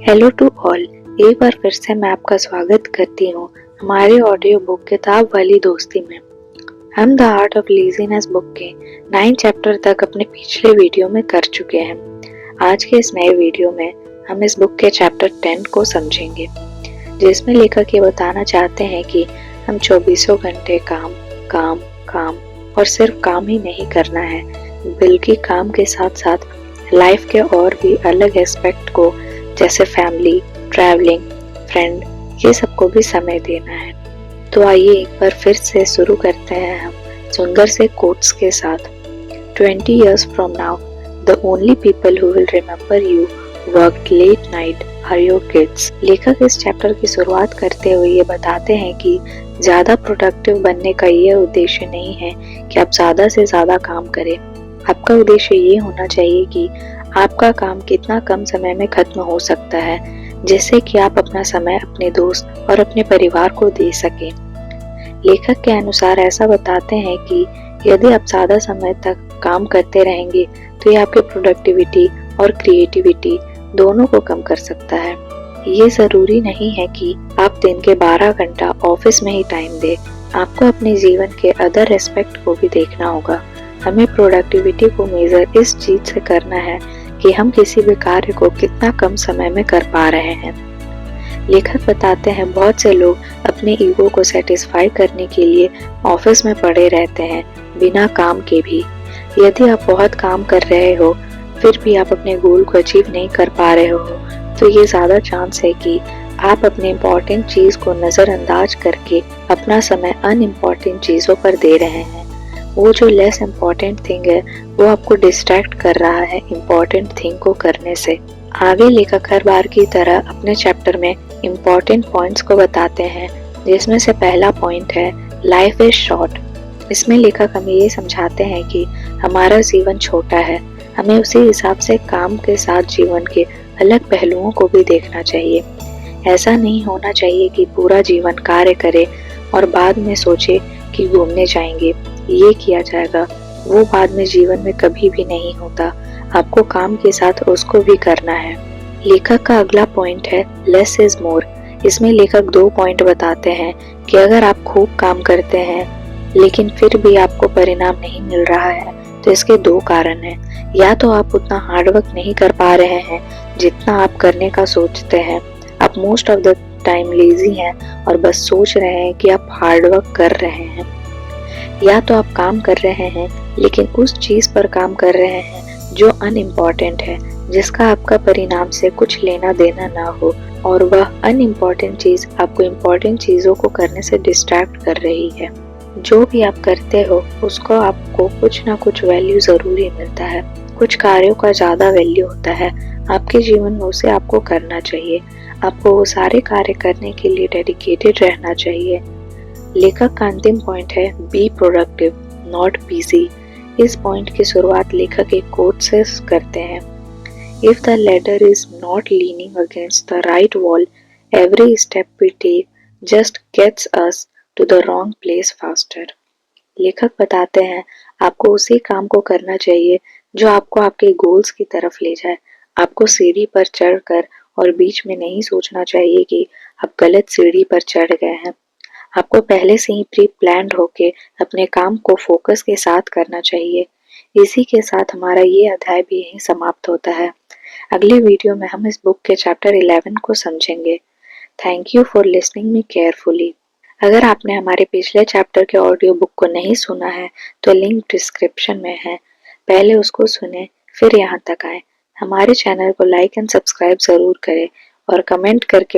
Hello to all. एक बार फिर से मैं आपका स्वागत करती हूँ हमारे ऑडियो बुक किताब वाली दोस्ती में। हम the art of laziness book के 9 चैप्टर तक अपने पिछले वीडियो में कर चुके हैं। आज के इस नए वीडियो में हम इस बुक के चैप्टर 10 को समझेंगे, जिसमें लेखक ये बताना चाहते हैं कि हम 24 घंटे काम काम काम और सिर्फ काम ही नहीं करना है, बल्कि काम के साथ साथ लाइफ के और भी अलग एस्पेक्ट को जैसे फैमिली, ट्रैवलिंग, फ्रेंड, ये सबको भी समय देना है। तो आइए एक बार फिर से शुरू करते हैं हम सुंदर से कोट्स के साथ। 20 years from now, the only people who will remember you worked late night are your kids। लेखक इस चैप्टर की शुरुआत करते हुए ये बताते हैं कि ज्यादा प्रोडक्टिव बनने का ये उद्देश्य नहीं है कि आप ज्यादा से ज्यादा काम करें। आपका उद्देश्य ये होना चाहिए कि आपका काम कितना कम समय में खत्म हो सकता है, जिससे कि आप अपना समय अपने दोस्त और अपने परिवार को दे सकें। लेखक के अनुसार ऐसा बताते हैं कि यदि आप ज्यादा समय तक काम करते रहेंगे तो ये आपकी प्रोडक्टिविटी और क्रिएटिविटी दोनों को कम कर सकता है। ये जरूरी नहीं है कि आप दिन के 12 घंटा ऑफिस में ही टाइम दें, आपको अपने जीवन के अदर एस्पेक्ट को भी देखना होगा। हमें प्रोडक्टिविटी को मेजर इस चीज से करना है कि हम किसी भी कार्य को कितना कम समय में कर पा रहे हैं। लेखक बताते हैं बहुत से लोग अपने ईगो को सेटिस्फाई करने के लिए ऑफिस में पड़े रहते हैं बिना काम के भी। यदि आप बहुत काम कर रहे हो फिर भी आप अपने गोल को अचीव नहीं कर पा रहे हो, तो ये ज्यादा चांस है कि आप अपने इम्पोर्टेंट चीज को नजरअंदाज करके अपना समय अनइम्पोर्टेंट चीजों पर दे रहे हैं। वो जो लेस इम्पोर्टेंट थिंग है वो आपको डिस्ट्रैक्ट कर रहा है इम्पोर्टेंट थिंग को करने से। आगे लेखक हर बार की तरह अपने चैप्टर में इम्पोर्टेंट पॉइंट्स को बताते हैं, जिसमें से पहला पॉइंट है लाइफ इज शॉर्ट। इसमें लेखक हमें ये समझाते हैं कि हमारा जीवन छोटा है, हमें उसी हिसाब से काम के साथ जीवन के अलग पहलुओं को भी देखना चाहिए। ऐसा नहीं होना चाहिए कि पूरा जीवन कार्य करे और बाद में सोचे कि घूमने जाएंगे, ये किया जाएगा। वो बाद में जीवन में कभी भी नहीं होता। आपको काम के साथ उसको भी करना है। लेखक का अगला पॉइंट है लेस इज मोर। इसमें लेखक 2 पॉइंट बताते हैं कि अगर आप खूब काम करते हैं लेकिन फिर भी आपको परिणाम नहीं मिल रहा है तो इसके 2 कारण हैं। या तो आप उतना हार्डवर्क नहीं कर पा रहे हैं जितना आप करने का सोचते हैं, आप most of the time lazy हैं और बस सोच रहे हैं कि आप हार्डवर्क कर रहे हैं। या तो आप काम कर रहे हैं लेकिन उस चीज पर काम कर रहे हैं जो अनइम्पोर्टेंट है, जिसका आपका परिणाम से कुछ लेना देना ना हो, और वह अनइम्पोर्टेंट चीज आपको इम्पोर्टेंट चीजों को करने से डिस्ट्रैक्ट कर रही है। जो भी आप करते हो उसको आपको कुछ ना कुछ वैल्यू जरूर ही मिलता है। कुछ कार्यों का ज्यादा वैल्यू होता है आपके जीवन में, उसे आपको करना चाहिए। आपको वो सारे कार्य करने के लिए डेडिकेटेड रहना चाहिए। लेखक का अंतिम पॉइंट है बी प्रोडक्टिव नॉट बिजी। इस पॉइंट की शुरुआत लेखक एक कोट से करते हैं, if the ladder is not leaning against the right wall, every step we take just gets us to the wrong place faster. लेखक बताते हैं आपको उसी काम को करना चाहिए जो आपको आपके गोल्स की तरफ ले जाए। आपको सीढ़ी पर चढ़कर और बीच में नहीं सोचना चाहिए कि आप गलत सीढ़ी पर चढ़ गए हैं। आपको पहले से ही प्री प्लान्ड होके अपने काम को फोकस के साथ करना चाहिए। इसी के साथ हमारा ये अध्याय भी यहीं समाप्त होता है। अगले वीडियो में हम इस बुक के चैप्टर 11 को समझेंगे। Thank you for listening me carefully. अगर आपने हमारे पिछले चैप्टर के ऑडियो बुक को नहीं सुना है तो लिंक डिस्क्रिप्शन में है, पहले उसको सुने फिर यहाँ तक आए। हमारे चैनल को लाइक एंड सब्सक्राइब जरूर करें और कमेंट करके